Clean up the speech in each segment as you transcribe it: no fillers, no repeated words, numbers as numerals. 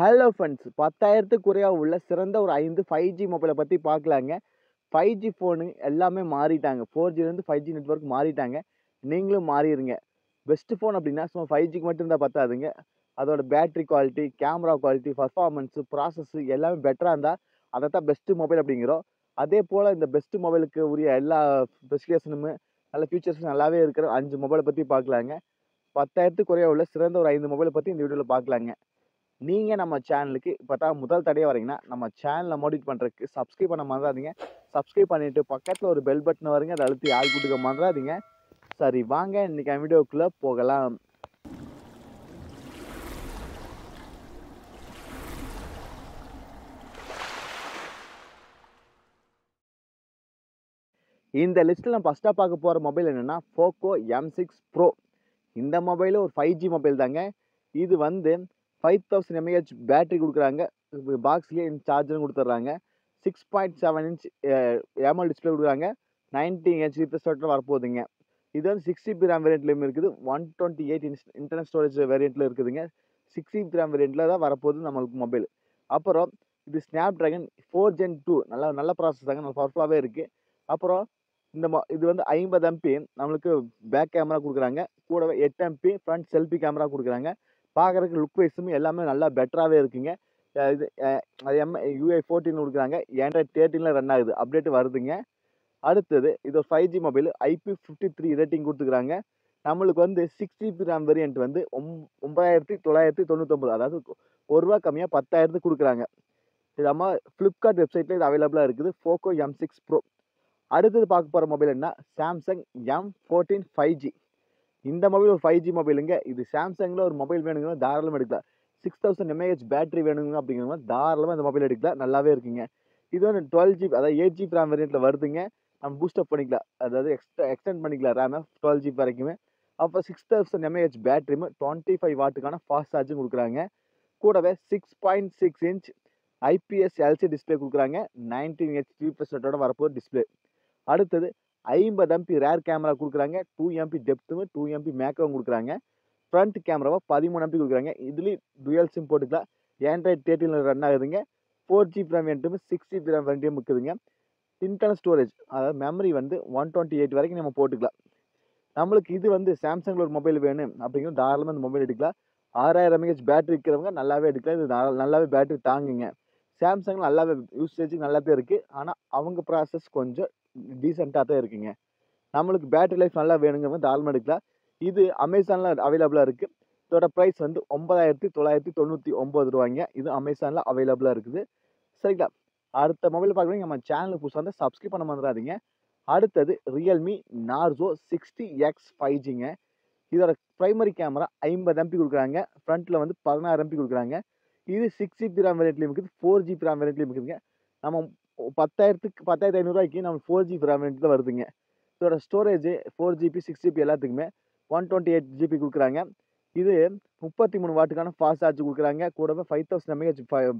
Hello friends, 10,000க்கு குறைவா உள்ள சிறந்த ஒரு 5 5G மொபைலை பற்றி பார்க்கலாங்க. 5G ஃபோனு எல்லாமே மாறிட்டாங்க. 4Gலேருந்து 5G நெட்வொர்க் மாறிட்டாங்க. நீங்களும் மாறிடுங்க. பெஸ்ட் ஃபோன் அப்படின்னா சும்மா 5Gக்கு மட்டும் இருந்தால் பத்தாதுங்க. அதோட battery quality, camera quality, performance, process எல்லாமே பெட்டராக இருந்தால் அதை தான் பெஸ்ட்டு மொபைல் அப்படிங்கிறோம். அதே போல் இந்த பெஸ்ட் மொபைலுக்கு உரிய எல்லா ஸ்பெசிஃபிகேஷனுமே நல்ல ஃபீச்சர்ஸும் நல்லாவே இருக்கிற 5 மொபைலை பற்றி பார்க்கலாங்க. 10,000க்கு குறைவா உள்ள சிறந்த ஒரு 5 மொபைலை பற்றி இந்த வீடியோவில் பார்க்கலாங்க. நீங்க நம்ம சேனலுக்கு இப்போ தான் முதல் தடவையா வரீங்கன்னா, நம்ம சேனலை மோட்டிவேட் பண்றதுக்கு சப்ஸ்கிரைப் பண்ண மறந்துடாதீங்க. சப்ஸ்கிரைப் பண்ணிட்டு பக்கத்துல ஒரு பெல் பட்டன் வருங்க. அதை அழுத்தி ஆள் குடுக்க மறந்துடாதீங்க. சரி வாங்க இன்னைக்கு வீடியோக்குள்ள போகலாம். இந்த லிஸ்ட்ல நான் ஃபர்ஸ்டா பார்க்க போற மொபைல் என்னன்னா போக்கோ M6 Pro. இந்த மொபைல் ஒரு 5G மொபைல் தாங்க. இது வந்து 5000 mAh பேட்டரி கொடுக்குறாங்க. பாக்ஸ்லேயே சார்ஜரும் கொடுத்துட்றாங்க. 6.7 இன்ச் AMOLED டிஸ்பிளே கொடுக்குறாங்க. 90Hz ரிஃப்ரெஷ் ரேட்டில் வரப்போகுதுங்க. இது வந்து 6GB ரேம் வேரியண்ட்லையும் இருக்குது. 128 இன்டர்னல் ஸ்டோரேஜ் வேரியண்ட்டில் இருக்குதுங்க. 6GB ரேம் வேரியண்ட்டில் தான் வரப்போகுது நம்மளுக்கு மொபைல். அப்புறம் இது ஸ்னாப் ட்ராகன் 4 Gen 2 நல்ல ப்ராசஸ் தாங்க. நல்ல பவர்ஃபுல்லாகவே இருக்குது. அப்புறம் இது வந்து 50 MP நம்மளுக்கு பேக் கேமரா கொடுக்குறாங்க. கூடவே 8 MP ஃப்ரண்ட் செல்ஃபி கேமரா கொடுக்குறாங்க. பார்க்குறதுக்கு லுக் வைஸும் எல்லாமே நல்லா பெட்டராகவே இருக்குங்க. இது UI 14 கொடுக்குறாங்க. Android 13 ரன் ஆகுது. அப்டேட் வருதுங்க. அடுத்தது இது ஒரு 5G மொபைல். IP53 ரேட்டிங் கொடுத்துக்கிறாங்க. நம்மளுக்கு வந்து 6GB ரேம் வேரியன்ட் வந்து 9999, அதாவது ₹1 கம்மியாக 10,000க்கு கொடுக்குறாங்க. இது நம்ம ஃப்ளிப்கார்ட் வெப்சைட்டில் இது அவைலபிளாக இருக்குது. Poco M6 Pro. அடுத்தது பார்க்க போகிற மொபைல் என்ன, சாம்சங் M14 5G. இந்த மொபைல் ஒரு 5G மொபைலுங்க. இது சாம்சங்கில் ஒரு மொபைல் வேணுங்க தாராளமாக எடுக்கலாம். 6000 mAh பேட்டரி வேணுங்க அப்படிங்கிற தாராளமாக இந்த மொபைல் எடுக்கலாம். நல்லாவே இருக்குங்க. இது வந்து 12GB, அதாவது 8GB ரேம் வேரியண்ட்டில் வருதுங்க. நம்ம பூஸ்டப் பண்ணிக்கலாம், அதாவது எக்ஸ்டெண்ட் பண்ணிக்கலாம் ரேமை 12GB வரைக்குமே. அப்போ 6000 mAh பேட்டரியுமே 25 வாட்டுக்கான ஃபாஸ்ட் சார்ஜும் கொடுக்குறாங்க. கூடவே 6.6 இன்ச் IPS LCD டிஸ்பிளே கொடுக்குறாங்க. 19Hz ரிஃப்ரெஷ் ரேட்டோட வரப்போகிற டிஸ்பிளே. அடுத்தது 50 MP ரேர் கேமரா கொடுக்குறாங்க. 2 MP டெப்த்தும் 2 MP மேக்ரோவும் கொடுக்குறாங்க. ஃப்ரண்ட் கேமராவை 13 MP கொடுக்குறாங்க. இதுலேயும் டுயல் சிம் போட்டுக்கலாம். Android 13 ரன் ஆகுதுங்க. 4GB ரேம் வேரியண்ட்டும் 6GB ரேம் வேரியண்ட்டும் இருக்குதுங்க. இன்டர்னல் ஸ்டோரேஜ், அதாவது மெமரி வந்து 128 வரைக்கும் நம்ம போட்டுக்கலாம். நம்மளுக்கு இது வந்து சாம்சங்கில் ஒரு மொபைல் வேணும் அப்படிங்கிறது தாராளமாக இந்த மொபைல் எடுக்கலாம். 6000 mAh பேட்டரி இருக்கிறவங்க நல்லாவே எடுக்கலாம். இது நல்லாவே பேட்டரி தாங்குங்க. சாம்சங்கில் நல்லாவே யூசேஜ் நல்லாவே இருக்குது. ஆனால் அவங்க ப்ராசஸ் கொஞ்சம் டீசெண்டாக தான் இருக்குங்க. நம்மளுக்கு பேட்டரி லைஃப் நல்லா வேணுங்கிறவங்க தாராளமாக எடுக்கலாம். இது அமேசானில் அவைலபிளாக இருக்குது. இதோட ப்ரைஸ் வந்து ₹9,999. இது அமேசானில் அவைலபிளாக இருக்குது. சரிங்களா? அடுத்த மொபைல் பார்க்குறீங்க, நம்ம சேனலுக்கு புதுசாக வந்து சப்ஸ்கிரைப் பண்ண மறந்துடாதீங்க. அடுத்தது ரியல்மி நார்சோ 60X 5Gங்க. இதோட பிரைமரி கேமரா 50 MP கொடுக்குறாங்க. ஃப்ரண்ட்டில் வந்து 16 MP கொடுக்குறாங்க. இது 6GB ரேம் வேரியண்ட்லையும் இருக்குது. 4GB ரேம் வேரியண்ட்லையும் இருக்குதுங்க. நம்ம 10,500 நம்ம 4GB ரேம் வேரியண்ட் தான் வருதுங்க. இதோட ஸ்டோரேஜ் 4GB 6GB எல்லாத்துக்குமே 128GB கொடுக்குறாங்க. இது 33 வாட்டுக்கான ஃபாஸ்ட் சார்ஜ் கொடுக்குறாங்க. கூடவே 5000 mAh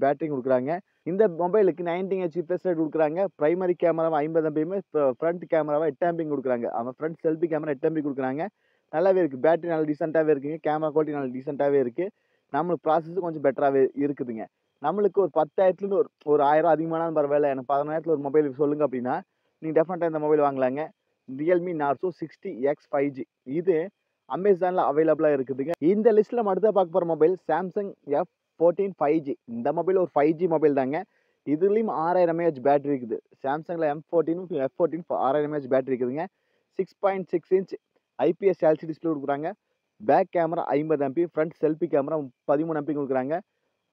பேட்டரி கொடுக்குறாங்க. இந்த மொபைலுக்கு 19Hz ரிஃப்ரெஷ் ரேட் கொடுக்குறாங்க. பிரைமரி கேமராவை 50 MPயுமே, ஃப்ரண்ட் கேமராவை 8 MP கொடுக்குறாங்க. அவன் ஃப்ரண்ட் செல்ஃபி கேமரா 8 MP கொடுக்குறாங்க. நல்லாவே இருக்குது. பேட்டரி நல்லா டீசெண்டாகவே இருக்குங்க. கேமரா குவாலிட்டி நல்லா டீசெண்டாகவே இருக்குது. நம்மளுக்கு ப்ராசஸும் கொஞ்சம் பெட்டராகவே இருக்குதுங்க. நம்மளுக்கு ஒரு 10,000லேருந்து ஒரு 1000 அதிகமானாலும் பரவாயில்ல, எனக்கு 10,000த்தில் ஒரு மொபைல் சொல்லுங்கள் அப்படின்னா நீங்கள் டெஃபினட்டாக இந்த mobile வாங்கலாங்க. Realme Narzo 60X 5G. இது அமேசானில் அவைலபிளாக இருக்குதுங்க. இந்த லிஸ்ட்டில் நம்ம அடுத்த பார்க்க போகிற மொபைல் சாம்சங் F14 5G. இந்த மொபைல் ஒரு 5G மொபைல் தாங்க. இதுலேயும் 6000 mAh பேட்டரி இருக்குது. சாம்சங்கில் M14 F14 6000 mAh பேட்டரி இருக்குதுங்க. 6.6 இன்ச் IPS LCD டிஸ்பிளே கொடுக்குறாங்க. Back camera 50 MP, front selfie camera 13 MP கொடுக்குறாங்க.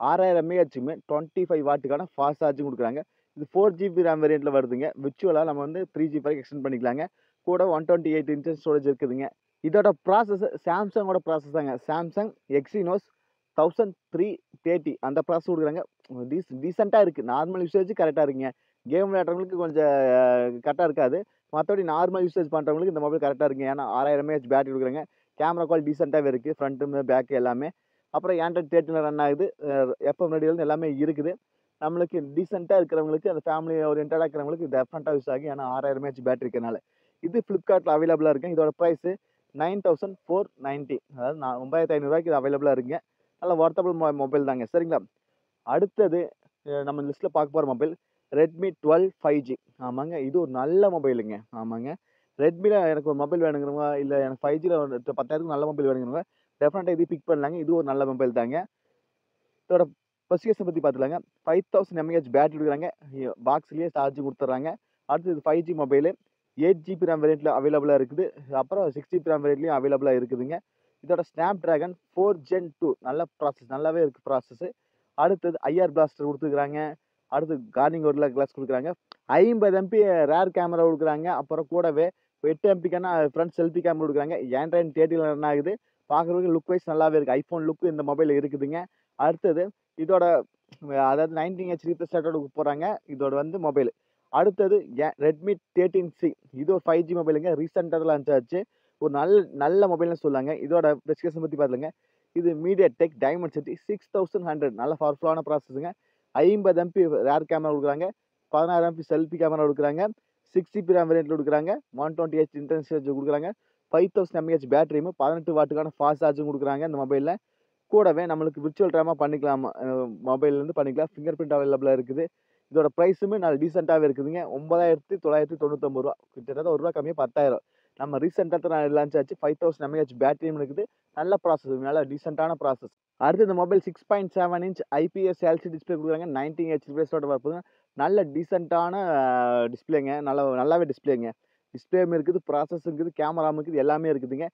6000 mAhமே 25 வாட்டுக்கான ஃபாஸ்ட் சார்ஜும் கொடுக்குறாங்க. இது 4GB ரேம் வேரியண்ட்டில் வருதுங்க. விர்ச்சுவலாக நம்ம வந்து 3GB வரைக்கும் எக்ஸ்டெண்ட் பண்ணிக்கலாங்க. கூட 128 இன்ச்சஸ் ஸ்டோரேஜ் இருக்குதுங்க. இதோட ப்ராசஸ் சாம்சங்கோட ப்ராசஸ் தாங்க. சாம்சங் எக்ஸினோஸ் 1330 அந்த ப்ராசஸ் கொடுக்குறாங்க. டீசெண்டாக இருக்குது. நார்மல் யூசேஜ் கரெக்டாக இருக்குங்க. கேம் விளையாடுறவங்களுக்கு கொஞ்சம் கரெக்டாக இருக்காது. மற்றபடி நார்மல் யூசேஜ் பண்ணுறவங்களுக்கு இந்த மொபைல் கரெக்டாக இருக்குங்க. ஏன்னா 6000 mAh பேட்டரி கொடுக்குறாங்க. கேமரா குவாலிட்டி டீசெண்டாகவே இருக்குது. ஃப்ரண்ட்டு பேக்கு எல்லாமே. அப்புறம் Android 13 ரன் ஆகுது. FM ரேடியோலேருந்து எல்லாமே இருக்குது. நம்மளுக்கு டீசெண்டாக இருக்கிறவங்களுக்கு, அந்த ஃபேமிலி ஓரியன்டாக இருக்கிறவங்களுக்கு டெஃபினட்டாக யூஸ் ஆகும். ஏன்னா 6000 mAh பேட்டரி இருக்கிறனால. இது ஃப்ளிப்கார்ட்டில் அவைலபிளாக இருக்குங்க. இதோட ப்ரைஸு 9490, அதாவது 9500 இது அவைலபிளாக இருக்குங்க. நல்ல வொர்த்தபிள் மொபைல் தாங்க. சரிங்களா? அடுத்தது நம்ம லிஸ்ட்டில் பார்க்க போகிற மொபைல் ரெட்மி 12 5G. ஆமாங்க, இது ஒரு நல்ல மொபைலுங்க. ஆமாங்க, ரெட்மியில் எனக்கு ஒரு மொபைல் வேணுங்கிறவங்க, இல்லை எனக்கு 5Gயில் 10,000க்கு நல்ல மொபைல் வேணுங்கிறவங்க டெஃபினட்டாக இது பிக் பண்ணலாங்க. இது ஒரு நல்ல மொபைல் தாங்க. இதோட ஸ்பெசிஃபிகேஷன் பற்றி பார்த்துலாங்க. 5000 mAh பேட்டரி கொடுக்குறாங்க, பாக்ஸ்லேயே சார்ஜ் கொடுத்துட்றாங்க. அடுத்து இது 5G மொபைலு, 8 GB ரேம் வேரியண்ட்டில் அவைலபிளாக இருக்குது. அப்புறம் 6 GB ரேம் வேரியண்ட்லையும் அவைலபிளாக இருக்குதுங்க. இதோட ஸ்னாப் ட்ராகன் 4 Gen 2 நல்ல ப்ராசஸ், நல்லாவே இருக்குது ப்ராசஸ்ஸு. அடுத்தது ஐஆர் பிளாஸ்டர் கொடுத்துருக்குறாங்க. அடுத்து கார்னிங் ஒரு கிளாஸ் கொடுக்குறாங்க. 50 MP ரேர் கேமரா கொடுக்குறாங்க. அப்புறம் கூடவே 8 MPக்கான ஃப்ரண்ட் செல்ஃபி கேமரா கொடுக்குறாங்க. ஆண்ட்ராய்டு 13 ரன் ஆகுது. பார்க்குறதுக்கு லுக் வைஸ் நல்லாவே இருக்குது. ஐஃபோன் லுக்கு இந்த மொபைல் இருக்குதுங்க. அடுத்தது இதோட அதாவது 19H ரீஃப்ரெஷ் ரேட்டோட போகிறாங்க இதோட வந்து மொபைல். அடுத்தது ரெட்மி 13C, இது ஒரு 5G மொபைலுங்க. ரீசெண்டாக லான்ச் ஆச்சு. ஒரு நல்ல மொபைல்னு சொல்லாங்க. இதோட ஸ்பெசிஃபிகேஷன் பற்றி பார்த்துங்க. இது மீடியாடெக் டைமென்சிட்டி 6100 நல்ல பவர்ஃபுல்லான ப்ராசஸுங்க. 50 MP ரேர் கேமரா கொடுக்குறாங்க. 16 MP செல்ஃபி கேமரா கொடுக்குறாங்க. 6 GB ரேம் வேரியண்ட்டில் கொடுக்குறாங்க. 120Hz இன்டர்னல் சார்ஜ் கொடுக்குறாங்க. 5000 mAh பேட்டரியும் 18 வாட்டுக்கான ஃபாஸ்ட் சார்ஜும் கொடுக்குறாங்க இந்த மொபைலில். கூடவே நம்மளுக்கு விர்ச்சுவல் ரேமாக பண்ணிக்கலாம், மொபைல்லேருந்து பண்ணிக்கலாம். ஃபிங்கர் பிரிண்ட் அவைலபிளாக இருக்குது. இதோட ப்ரைஸுமே நல்ல டீசெண்டாகவே இருக்குதுங்க. 9999 ரூபா, கிட்டத்தட்ட ₹1 கம்மியாக 10,000. நம்ம ரீசெண்டாக லான்ச் ஆச்சு. 5000 mAh பேட்டரியும் இருக்குது. நல்ல ப்ராசஸ், நல்ல டீசெண்டான ப்ராசஸ். அடுத்து இந்த mobile 6.7 inch IPS LCD display கொடுக்குறாங்க. 19H ரிஃப்ரெஷோட வரப்போகுது. நல்ல டீசெண்டான டிஸ்பிளேங்க. நல்லாவே டிஸ்பிளேங்க. டிஸ்பிளேவும் இருக்குது, ப்ராசஸும் இருக்குது, கேமராவும் இருக்குது, எல்லாமே இருக்குதுங்க.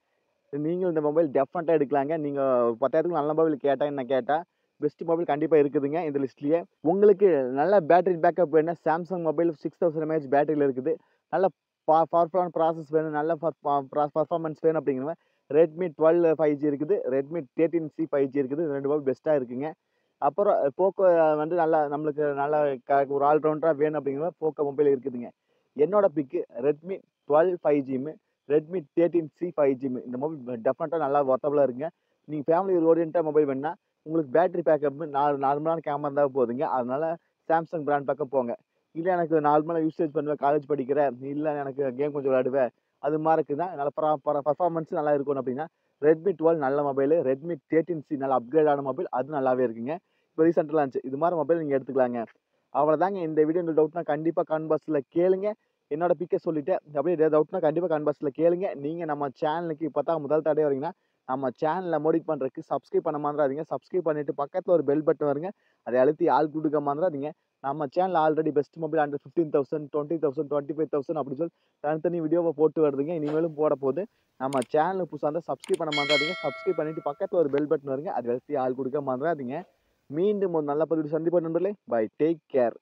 நீங்களும் இந்த மொபைல் டெஃபினட்டாக எடுக்கலாங்க. நீங்கள் 10,000க்கு நல்ல மொபைல் கேட்டால் பெஸ்ட் மொபைல் கண்டிப்பாக இருக்குதுங்க இந்த லிஸ்ட்லேயே. உங்களுக்கு நல்ல பேட்டரி பேக்கப் வேணும், சாம்சங் மொபைல் 6000 mAh பேட்டரியில் இருக்குது. நல்ல பவர்ஃபுல்லான ப்ராசஸ் வேணும், நல்ல பர்ஃபார்மன்ஸ் வேணும் அப்படிங்கிறவங்க ரெட்மி 12 5G இருக்குது. ரெட்மி 13C 5G இருக்குது. ரெண்டு மொபைல் பெஸ்ட்டாக இருக்குங்க. அப்புறம் போக்கோ வந்து நல்லா நம்மளுக்கு நல்லா ஒரு ஆல்ரவுண்டராக வேணும் அப்படிங்கிற போக்கோ மொபைல் இருக்குதுங்க. என்னோட பிக்கு Redmi 12 5G, Redmi 13C 5G. இந்த மொபைல் டெஃபினட்டாக நல்லா ஒர்த்தபுளாக இருக்குங்க. நீங்கள் ஃபேமிலி ஓரியன்ட்டாக மொபைல் வேணுன்னா உங்களுக்கு பேட்டரி பேக்கப் நார்மலான கேமரா இருந்தால் போதுங்க. அதனால சாம்சங் பிராண்ட் பக்கம் போங்க. இல்லை எனக்கு நார்மலாக யூசேஜ் பண்ணுவேன், காலேஜ் படிக்கிறேன், இல்லை எனக்கு கேம் கொஞ்சம் விளையாடுவேன், அது மாதிரி இருக்குதுன்னா நல்ல பர்ஃபார்மன்ஸ் நல்லா இருக்கணும் அப்படின்னா ரெட்மி 12 நல்ல மொபைல். ரெட்மி 13C நல்ல அப்கிரேடான மொபைல், அது நல்லாவே இருக்குங்க. இப்போ ரீசெண்டாக லான்ச் இது மாதிரி மொபைல் நீங்கள் எடுத்துக்கலாங்க. அவ்வளோதாங்க. இந்த வீடியோ உங்களுக்கு டவுட்னா கண்டிப்பாக கமெண்ட் பாக்ஸில் கேளுங்க. என்னோட பிக்கை சொல்லிவிட்டு அப்படியே ஏதாவது டவுட்னா கண்டிப்பாக கமெண்ட் பாக்ஸில் கேளுங்க. நீங்கள் நம்ம சேனலுக்கு இப்போ தான் முதல் தடவை வரீங்கன்னா நம்ம சேனலை மோடிஃபை பண்ணுறதுக்கு சப்ஸ்கிரைப் பண்ண மறந்துடாதீங்க. சப்ஸ்கிரைப் பண்ணிவிட்டு பக்கத்தில் ஒரு பெல் பட்டன் வருங்க, அதை அழுத்தி ஆள் கொடுக்க மறந்துடாதீங்க. நம்ம channel already best mobile under 15,000 20,000 25,000 அப்படி சொல்லி தனித்தனி வீடியோவை போட்டு வருதுங்க. இனிமேலும் போட போகுது. நம்ம சேனலுக்கு புதுசாக இருந்தால் சப்ஸ்கிரைப் பண்ண மறந்துடாதீங்க. சப்ஸ்கிரைப் பண்ணிவிட்டு பக்கத்தில் ஒரு பெல் பட்டன் வருங்க, அதை அழுத்தி ஆள் கொடுக்க மறந்துடாதீங்க. மீண்டும் ஒரு நல்ல பதிவு சந்திப்போம் நண்பர்களே. Bye, take care.